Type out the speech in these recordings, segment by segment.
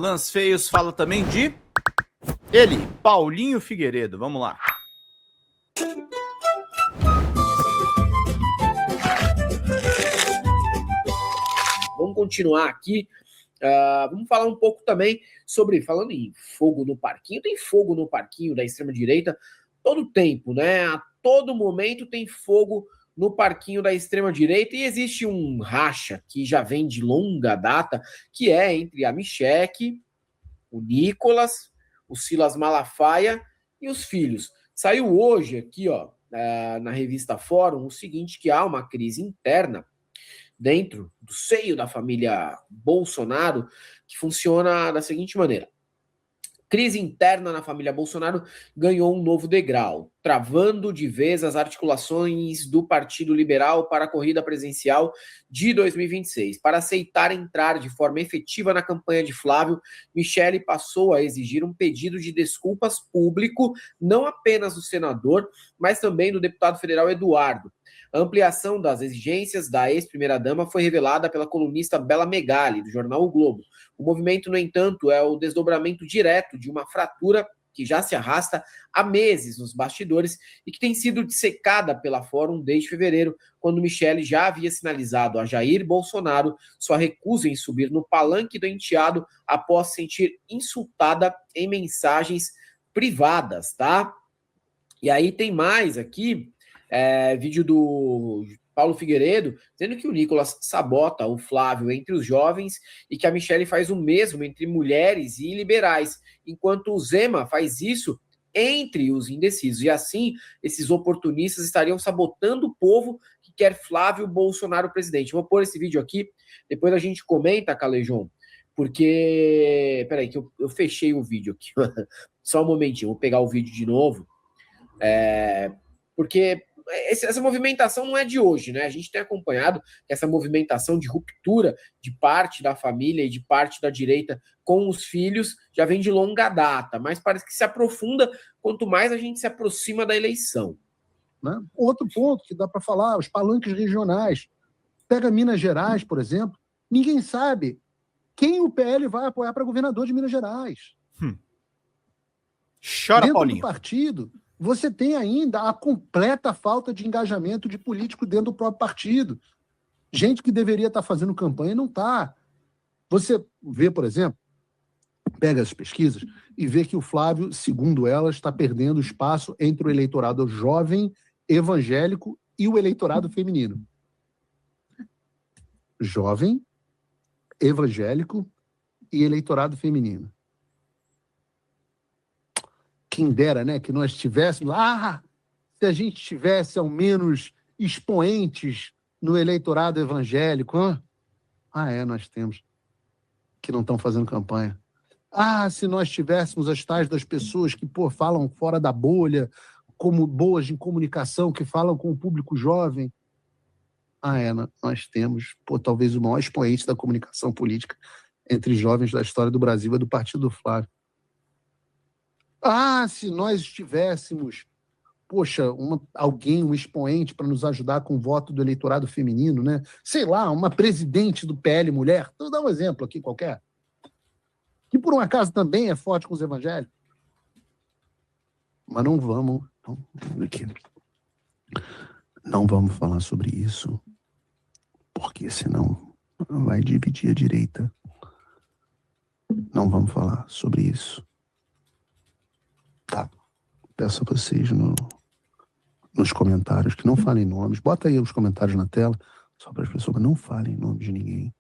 Galãs Feios fala também de ele, Paulinho Figueiredo. Vamos lá. Vamos continuar aqui. Vamos falar um pouco também sobre, falando em fogo no parquinho, tem fogo no parquinho da extrema-direita todo tempo, né? A todo momento tem fogo no parquinho da extrema-direita, e existe um racha que já vem de longa data, que é entre a Michelle, o Nicolas, o Silas Malafaia e os filhos. Saiu hoje aqui, ó, na revista Fórum, o seguinte, que há uma crise interna dentro do seio da família Bolsonaro, que funciona da seguinte maneira. Crise interna na família Bolsonaro ganhou um novo degrau, travando de vez as articulações do Partido Liberal para a corrida presidencial de 2026. Para aceitar entrar de forma efetiva na campanha de Flávio, Michelle passou a exigir um pedido de desculpas público, não apenas do senador, mas também do deputado federal Eduardo. A ampliação das exigências da ex-primeira-dama foi revelada pela colunista Bela Megali, do jornal O Globo. O movimento, no entanto, é o desdobramento direto de uma fratura que já se arrasta há meses nos bastidores e que tem sido dissecada pela Fórum desde fevereiro, quando Michelle já havia sinalizado a Jair Bolsonaro sua recusa em subir no palanque do enteado após se sentir insultada em mensagens privadas, tá? E aí tem mais aqui, vídeo do Paulo Figueiredo, dizendo que o Nicolas sabota o Flávio entre os jovens e que a Michelle faz o mesmo entre mulheres e liberais, enquanto o Zema faz isso entre os indecisos. E assim, esses oportunistas estariam sabotando o povo que quer Flávio Bolsonaro presidente. Vou pôr esse vídeo aqui, depois a gente comenta, Calejon, porque... Peraí, que eu fechei o vídeo aqui. Só um momentinho, vou pegar o vídeo de novo. Porque essa movimentação não é de hoje, né? A gente tem acompanhado essa movimentação de ruptura de parte da família e de parte da direita com os filhos, já vem de longa data, mas parece que se aprofunda quanto mais a gente se aproxima da eleição. Né? Outro ponto que dá para falar, os palanques regionais. Pega Minas Gerais, por exemplo, ninguém sabe quem o PL vai apoiar para governador de Minas Gerais. Chora, dentro Paulinho. do partido, você tem ainda a completa falta de engajamento de político dentro do próprio partido. Gente que deveria estar fazendo campanha e não está. Você vê, por exemplo, pega as pesquisas e vê que o Flávio, segundo elas, está perdendo espaço entre o eleitorado jovem, evangélico e o eleitorado feminino. Jovem, evangélico e eleitorado feminino. Quem dera, né, que nós tivéssemos... se a gente tivesse, ao menos, expoentes no eleitorado evangélico. Nós temos, que não estão fazendo campanha. Se nós tivéssemos as tais das pessoas que, falam fora da bolha, como boas em comunicação, que falam com o público jovem. Nós temos, talvez o maior expoente da comunicação política entre jovens da história do Brasil é do Partido do Flávio. Se nós tivéssemos, alguém, um expoente para nos ajudar com o voto do eleitorado feminino, né? Sei lá, uma presidente do PL mulher, vou dar um exemplo aqui qualquer, que por um acaso também é forte com os evangélicos. Mas não vamos falar sobre isso, porque senão vai dividir a direita. Não vamos falar sobre isso. Tá. Peço a vocês nos comentários que não falem nomes. Bota aí os comentários na tela, só para as pessoas não falem nome de ninguém.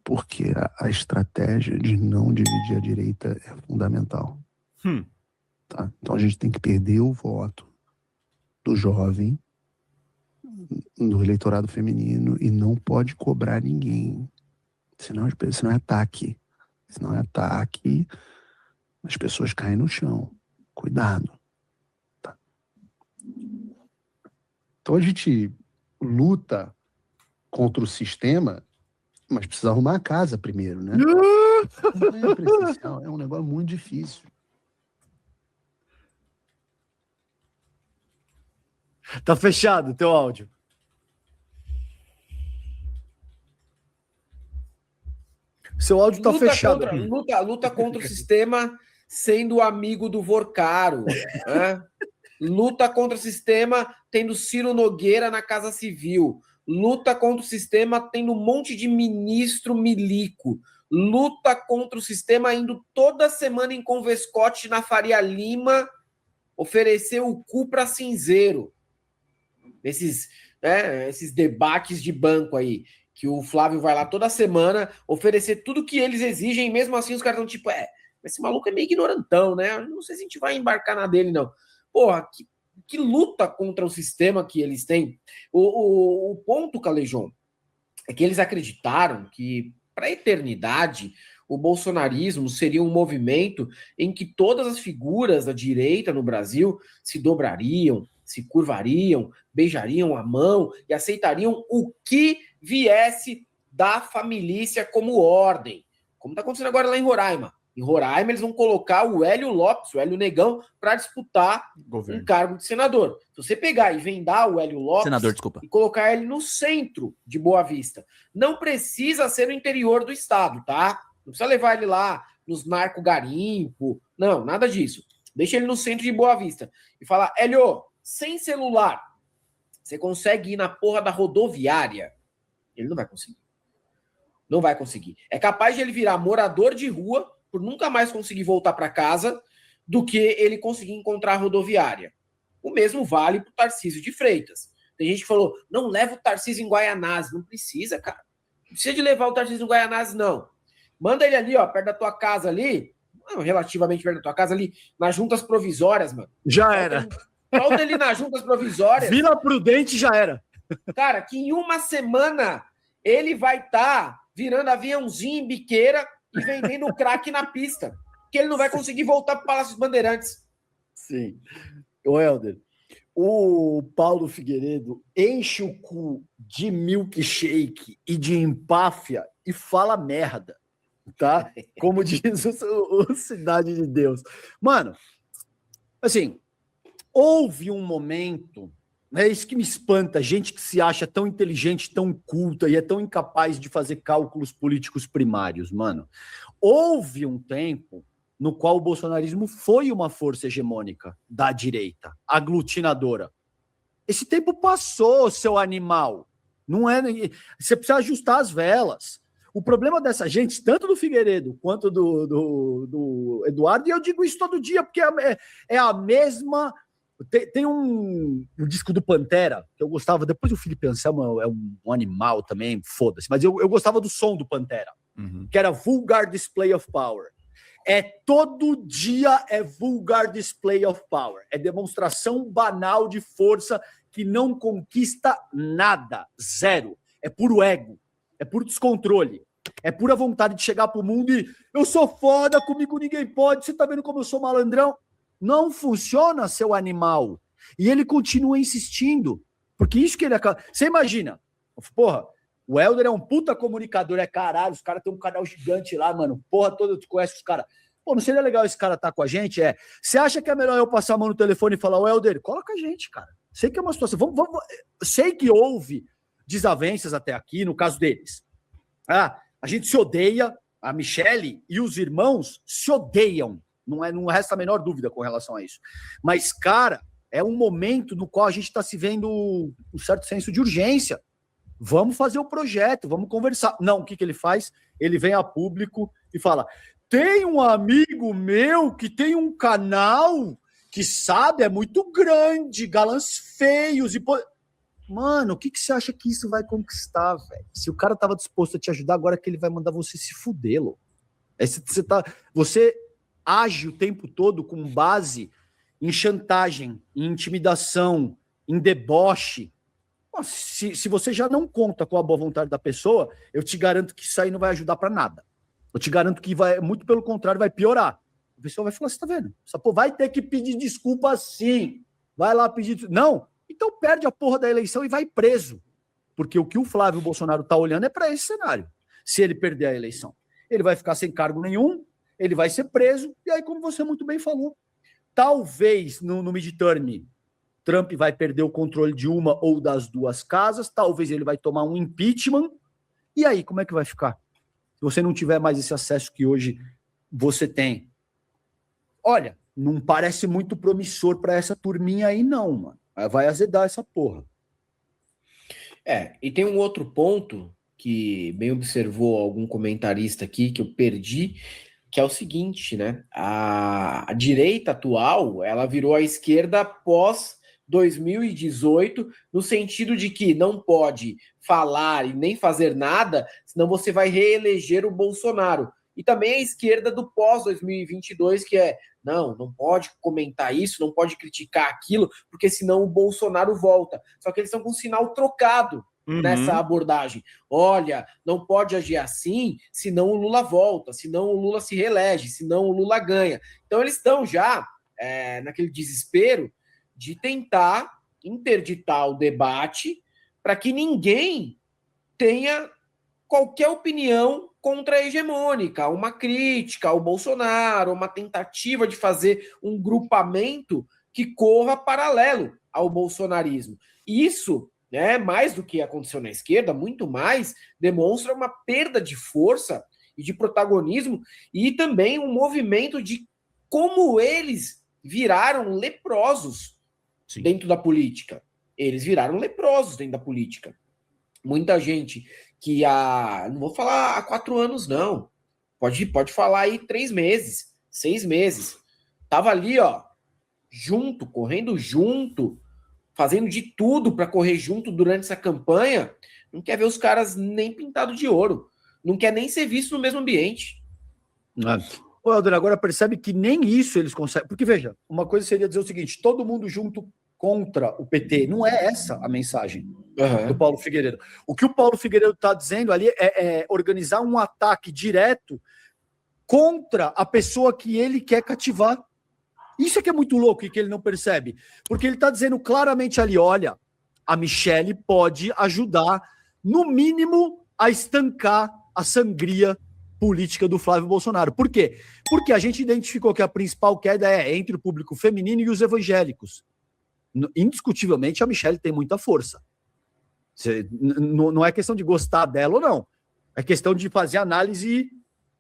Porque a estratégia de não dividir a direita é fundamental. Tá? Então a gente tem que perder o voto do jovem, do eleitorado feminino, e não pode cobrar ninguém. Senão é ataque. Senão é ataque, as pessoas caem no chão. Cuidado. Tá? Então a gente luta contra o sistema, mas precisa arrumar a casa primeiro, né? Campanha presidencial é um negócio muito difícil. Tá fechado o teu áudio. Seu áudio tá fechado. Luta contra o sistema sendo amigo do Vorcaro. Né? Luta contra o sistema tendo Ciro Nogueira na Casa Civil. Luta contra o sistema tendo um monte de ministro milico. Luta contra o sistema indo toda semana em Convescote na Faria Lima oferecer o cu para cinzeiro. Esses debates de banco aí, que o Flávio vai lá toda semana oferecer tudo que eles exigem, e mesmo assim os caras estão tipo, esse maluco é meio ignorantão, né? Não sei se a gente vai embarcar na dele, não. Porra, que luta contra o sistema que eles têm. O ponto, Calejão, é que eles acreditaram que, para a eternidade, o bolsonarismo seria um movimento em que todas as figuras da direita no Brasil se dobrariam, se curvariam, beijariam a mão e aceitariam o que viesse da família como ordem. Como está acontecendo agora lá em Roraima. Em Roraima, eles vão colocar o Hélio Lopes, o Hélio Negão, para disputar um cargo de senador. Se você pegar e vendar o Hélio Lopes e colocar ele no centro de Boa Vista, não precisa ser no interior do estado, tá? Não precisa levar ele lá nos narco-garimpo. Não, nada disso. Deixa ele no centro de Boa Vista. E falar, Hélio, sem celular, você consegue ir na porra da rodoviária? Ele não vai conseguir. Não vai conseguir. É capaz de ele virar morador de rua por nunca mais conseguir voltar para casa do que ele conseguir encontrar a rodoviária. O mesmo vale para o Tarcísio de Freitas. Tem gente que falou, não leva o Tarcísio em Guaianazes. Não precisa, cara. Não precisa de levar o Tarcísio em Guaianazes, não. Manda ele ali, ó, perto da tua casa ali, relativamente perto da tua casa ali, nas juntas provisórias, mano. Já era. Falta ele nas juntas provisórias. Vila Prudente já era. Cara, que em uma semana ele vai estar virando aviãozinho em biqueira e vendendo crack na pista. Que ele não vai conseguir voltar para o Palácio dos Bandeirantes. Sim. Ô, Helder, o Paulo Figueiredo enche o cu de milkshake e de empáfia e fala merda, tá? Como diz o Cidade de Deus. Mano, assim, houve um momento, é isso que me espanta, gente que se acha tão inteligente, tão culta e é tão incapaz de fazer cálculos políticos primários, mano. Houve um tempo no qual o bolsonarismo foi uma força hegemônica da direita, aglutinadora. Esse tempo passou, seu animal. Não é. Você precisa ajustar as velas. O problema dessa gente, tanto do Figueiredo quanto do Eduardo, e eu digo isso todo dia, porque é a mesma. Tem um disco do Pantera, que eu gostava, depois o Felipe Anselmo é um animal também, foda-se, mas eu gostava do som do Pantera, que era Vulgar Display of Power. Todo dia é Vulgar Display of Power. É demonstração banal de força que não conquista nada, zero. É puro ego, é puro descontrole, é pura vontade de chegar pro mundo e eu sou foda, comigo ninguém pode, você tá vendo como eu sou malandrão? Não funciona, seu animal. E ele continua insistindo. Porque isso que ele acaba... Você imagina, porra, o Helder é um puta comunicador, caralho, os caras têm um canal gigante lá, mano, porra toda, tu conhece os caras. Pô, não seria legal esse cara estar com a gente? Você acha que é melhor eu passar a mão no telefone e falar, o Helder, coloca a gente, cara. Sei que é uma situação... Sei que houve desavenças até aqui, no caso deles. A gente se odeia, a Michele e os irmãos se odeiam. Não resta a menor dúvida com relação a isso. Mas, cara, é um momento no qual a gente está se vendo um certo senso de urgência. Vamos fazer o projeto, vamos conversar. Não, o que ele faz? Ele vem a público e fala, tem um amigo meu que tem um canal que, sabe, é muito grande, galãs feios e... Mano, o que você acha que isso vai conquistar, velho? Se o cara estava disposto a te ajudar, agora que ele vai mandar você se fuder, louco. Você age o tempo todo com base em chantagem, em intimidação, em deboche. Se você já não conta com a boa vontade da pessoa, eu te garanto que isso aí não vai ajudar para nada. Eu te garanto que vai, muito pelo contrário, vai piorar. A pessoa vai falar, você tá vendo? Essa porra vai ter que pedir desculpa sim. Vai lá pedir... Não, então perde a porra da eleição e vai preso. Porque o que o Flávio Bolsonaro tá olhando é para esse cenário. Se ele perder a eleição, ele vai ficar sem cargo nenhum, ele vai ser preso, e aí, como você muito bem falou, talvez no midterm Trump vai perder o controle de uma ou das duas casas, talvez ele vai tomar um impeachment, e aí, como é que vai ficar? você não tiver mais esse acesso que hoje você tem. Olha, não parece muito promissor para essa turminha aí, não, mano. Vai azedar essa porra. E tem um outro ponto que bem observou algum comentarista aqui, que eu perdi, que é o seguinte, né? A direita atual, ela virou a esquerda pós 2018, no sentido de que não pode falar e nem fazer nada, senão você vai reeleger o Bolsonaro. E também a esquerda do pós-2022, que é, não pode comentar isso, não pode criticar aquilo, porque senão o Bolsonaro volta. Só que eles estão com um sinal trocado nessa abordagem. Olha, não pode agir assim, senão o Lula volta, senão o Lula se reelege, senão o Lula ganha. Então eles estão já naquele desespero de tentar interditar o debate para que ninguém tenha qualquer opinião contra-hegemônica, uma crítica ao Bolsonaro, uma tentativa de fazer um grupamento que corra paralelo ao bolsonarismo. Isso, né, mais do que aconteceu na esquerda, muito mais, demonstra uma perda de força e de protagonismo e também um movimento de como eles viraram leprosos dentro da política. Eles viraram leprosos dentro da política. Muita gente que não vou falar há 4 anos, não. Pode falar aí 3 meses, 6 meses. Tava ali, ó, junto, correndo junto, fazendo de tudo para correr junto durante essa campanha. Não quer ver os caras nem pintado de ouro. Não quer nem ser visto no mesmo ambiente. Ô, Helder, agora percebe que nem isso eles conseguem. Porque, veja, uma coisa seria dizer o seguinte: todo mundo junto contra o PT. Não é essa a mensagem do Paulo Figueiredo. O que o Paulo Figueiredo está dizendo ali é organizar um ataque direto contra a pessoa que ele quer cativar. Isso é que é muito louco e que ele não percebe. Porque ele está dizendo claramente ali, olha, a Michelle pode ajudar, no mínimo, a estancar a sangria política do Flávio Bolsonaro. Por quê? Porque a gente identificou que a principal queda é entre o público feminino e os evangélicos. Indiscutivelmente, a Michelle tem muita força. Não é questão de gostar dela ou não. É questão de fazer análise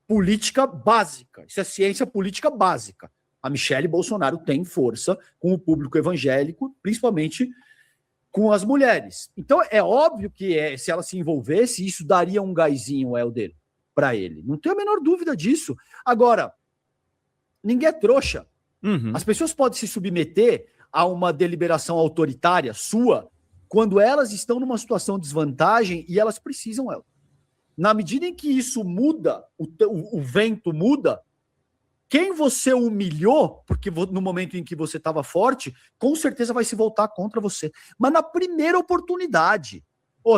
política básica. Isso é ciência política básica. A Michelle Bolsonaro tem força com o público evangélico, principalmente com as mulheres. Então, é óbvio que se ela se envolvesse, isso daria um gásinho, Helder, para ele. Não tenho a menor dúvida disso. Agora, ninguém é trouxa. As pessoas podem se submeter a uma deliberação autoritária sua quando elas estão numa situação de desvantagem e elas precisam, Helder. Na medida em que isso muda, o vento muda, quem você humilhou, porque no momento em que você estava forte, com certeza vai se voltar contra você. Mas na primeira oportunidade.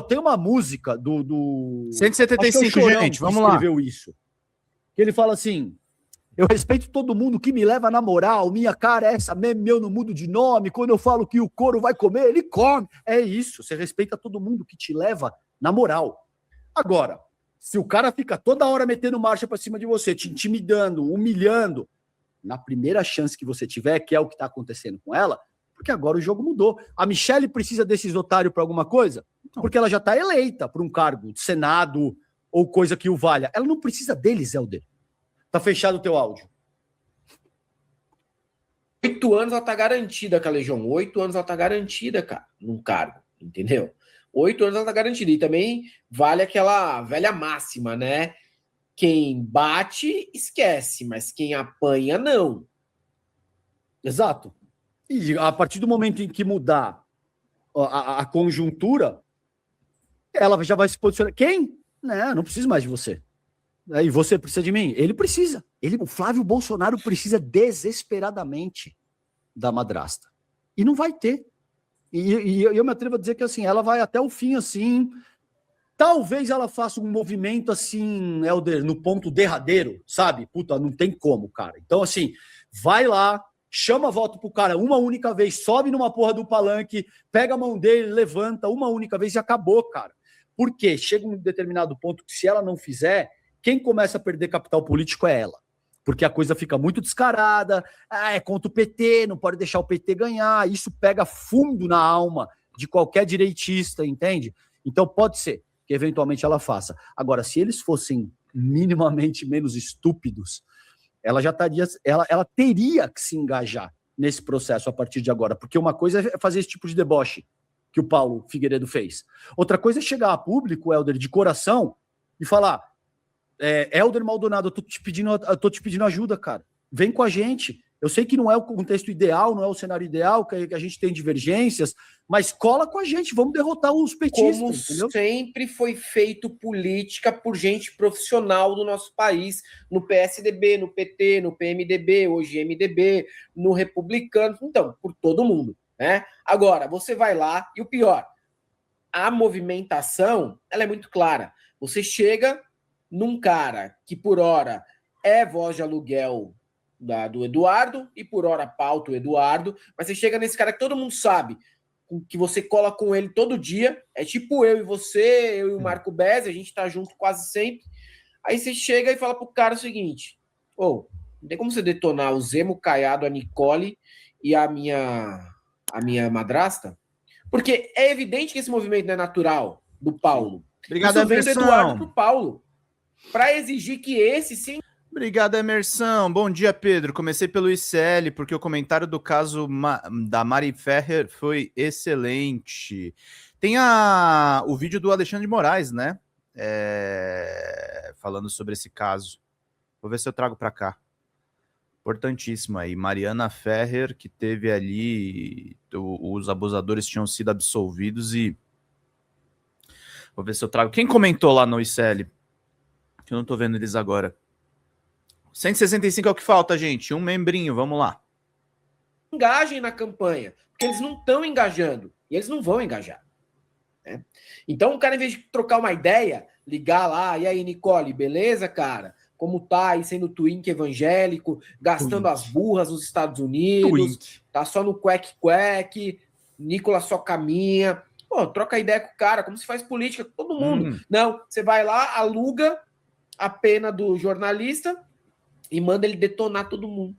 Tem uma música do 175, Chorão, gente, vamos lá. Escreveu isso. Que ele fala assim: eu respeito todo mundo que me leva na moral, minha cara é essa mesmo, eu não mudo de nome, quando eu falo que o couro vai comer, ele come. É isso, você respeita todo mundo que te leva na moral. Agora, se o cara fica toda hora metendo marcha pra cima de você, te intimidando, humilhando, na primeira chance que você tiver, que é o que tá acontecendo com ela, porque agora o jogo mudou. A Michelle precisa desses otários pra alguma coisa? Porque ela já tá eleita pra um cargo de Senado ou coisa que o valha. Ela não precisa deles, Helder. Tá fechado o teu áudio. 8 anos ela tá garantida, Calejão. 8 anos ela tá garantida, cara, num cargo, entendeu? 8 anos ela tá garantida. E também vale aquela velha máxima, né? Quem bate, esquece, mas quem apanha, não. Exato. E a partir do momento em que mudar a conjuntura, ela já vai se posicionar. Quem? Não preciso mais de você. E você precisa de mim? Ele precisa. O Flávio Bolsonaro precisa desesperadamente da madrasta. E não vai ter. E eu me atrevo a dizer que assim, ela vai até o fim assim. Talvez ela faça um movimento assim, Helder, no ponto derradeiro, sabe? Puta, não tem como, cara. Então, assim, vai lá, chama a voto pro cara uma única vez, sobe numa porra do palanque, pega a mão dele, levanta uma única vez e acabou, cara. Por quê? Chega um determinado ponto que se ela não fizer, quem começa a perder capital político é ela. Porque a coisa fica muito descarada, é contra o PT, não pode deixar o PT ganhar, isso pega fundo na alma de qualquer direitista, entende? Então pode ser que eventualmente ela faça. Agora, se eles fossem minimamente menos estúpidos, ela já estaria, ela teria que se engajar nesse processo a partir de agora, porque uma coisa é fazer esse tipo de deboche que o Paulo Figueiredo fez. Outra coisa é chegar a público, Helder, de coração, e falar, Helder Maldonado, eu tô te pedindo ajuda, cara. Vem com a gente. Eu sei que não é o contexto ideal, não é o cenário ideal, que a gente tem divergências, mas cola com a gente, vamos derrotar os petistas. Como entendeu? sempre foi feito política por gente profissional do nosso país, no PSDB, no PT, no PMDB, hoje MDB, no Republicano, então, por todo mundo, né? Agora, você vai lá, e o pior, a movimentação, ela é muito clara. Você chega num cara que, por hora, é voz de aluguel do Eduardo, e por hora pauta o Eduardo, mas você chega nesse cara que todo mundo sabe, que você cola com ele todo dia, é tipo eu e você, eu e o Marco Bezzi, a gente tá junto quase sempre, aí você chega e fala pro cara o seguinte, não tem como você detonar o Zemo, Caiado, a Nicole e a minha madrasta? Porque é evidente que esse movimento não é natural do Paulo. Obrigado, Isso vem do Eduardo Emerson. pro Paulo, para exigir que esse sim. Obrigado, Emerson. Bom dia, Pedro. Comecei pelo ICL, porque o comentário do caso da Mari Ferrer foi excelente. Tem o vídeo do Alexandre de Moraes, né? Falando sobre esse caso. Vou ver se eu trago para cá. Importantíssimo aí. Mariana Ferrer, que teve ali... Os abusadores tinham sido absolvidos e... Vou ver se eu trago. Quem comentou lá no ICL? Que eu não tô vendo eles agora. 165 é o que falta, gente. Um membrinho, vamos lá. Engajem na campanha, porque eles não estão engajando, e eles não vão engajar. Né? Então o cara, em vez de trocar uma ideia, ligar lá, e aí, Nicole, beleza, cara? Como tá aí sendo twink evangélico, gastando as burras nos Estados Unidos, tá só no quack, Nicolas só caminha. Pô, troca ideia com o cara, como se faz política com todo mundo. Não, você vai lá, aluga a pena do jornalista e manda ele detonar todo mundo.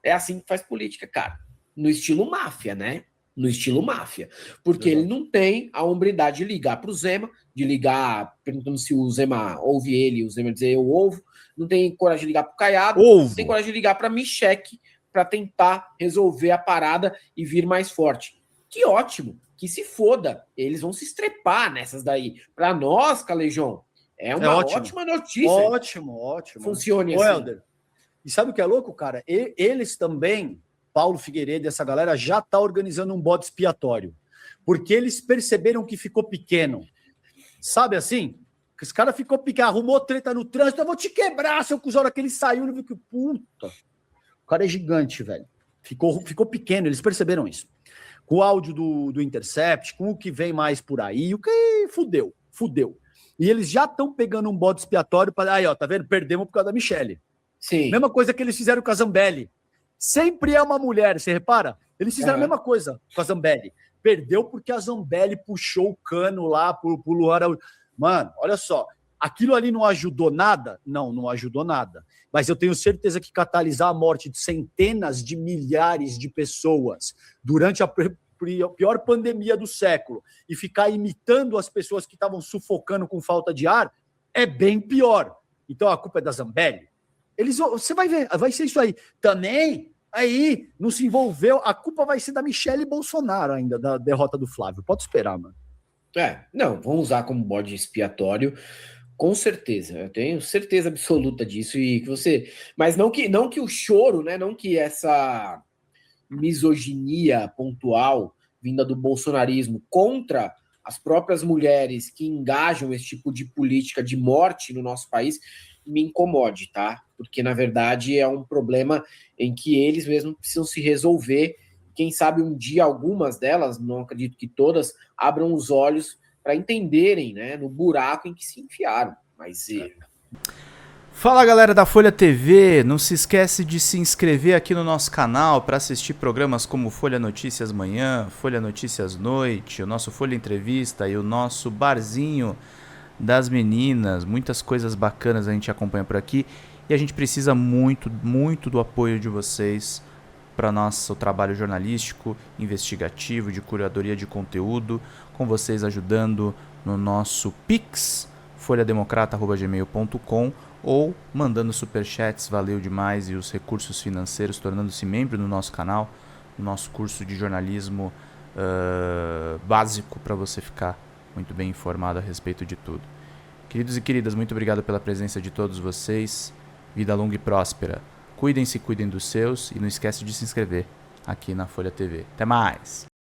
É assim que faz política, cara. No estilo máfia, né? No estilo máfia. Porque ele não tem a hombridade de ligar pro Zema, de ligar perguntando se o Zema ouve ele, o Zema dizer eu ouvo. Não tem coragem de ligar pro Caiado. Não tem coragem de ligar pra Michele para tentar resolver a parada e vir mais forte. Que ótimo. Que se foda. Eles vão se estrepar nessas daí. Pra nós, Calejão, é uma ótima notícia. Ótimo. Funcione assim. Helder, e sabe o que é louco, cara? Eles também, Paulo Figueiredo e essa galera, já tá organizando um bode expiatório. Porque eles perceberam que ficou pequeno. Sabe assim? Que esse cara ficou pequeno, arrumou treta no trânsito, eu vou te quebrar, seu cuzão, hora que ele saiu, ele viu que puta. O cara é gigante, velho. Ficou pequeno, eles perceberam isso. Com o áudio do Intercept, com o que vem mais por aí, o que fudeu. E eles já estão pegando um bode expiatório para... Aí, ó, tá vendo? Perdemos por causa da Michele. Sim. Mesma coisa que eles fizeram com a Zambelli. Sempre é uma mulher, você repara? Eles fizeram a mesma coisa com a Zambelli. Perdeu porque a Zambelli puxou o cano lá pro Luan. Mano, olha só. Aquilo ali não ajudou nada? Não ajudou nada. Mas eu tenho certeza que catalisar a morte de centenas de milhares de pessoas durante a pior pandemia do século e ficar imitando as pessoas que estavam sufocando com falta de ar é bem pior. Então a culpa é da Zambelli? Você vai ver, vai ser isso aí. Também, aí, não se envolveu, a culpa vai ser da Michele Bolsonaro ainda, da derrota do Flávio. Pode esperar, mano. Não, vamos usar como bode expiatório, com certeza. Eu tenho certeza absoluta disso e que você... Mas não que o choro, né, não que essa misoginia pontual vinda do bolsonarismo contra as próprias mulheres que engajam esse tipo de política de morte no nosso país me incomode, tá? Porque, na verdade, é um problema em que eles mesmos precisam se resolver. Quem sabe um dia algumas delas, não acredito que todas, abram os olhos para entenderem, né, no buraco em que se enfiaram. Mas... Fala, galera da Folha TV, não se esquece de se inscrever aqui no nosso canal para assistir programas como Folha Notícias Manhã, Folha Notícias Noite, o nosso Folha Entrevista e o nosso Barzinho das Meninas. Muitas coisas bacanas a gente acompanha por aqui e a gente precisa muito do apoio de vocês para nosso trabalho jornalístico, investigativo, de curadoria de conteúdo, com vocês ajudando no nosso Pix, folhademocrata@gmail.com ou mandando superchats, valeu demais, e os recursos financeiros, tornando-se membro do nosso canal, no nosso curso de jornalismo básico para você ficar muito bem informado a respeito de tudo. Queridos e queridas, muito obrigado pela presença de todos vocês. Vida longa e próspera. Cuidem-se, cuidem dos seus e não esquece de se inscrever aqui na Folha TV. Até mais!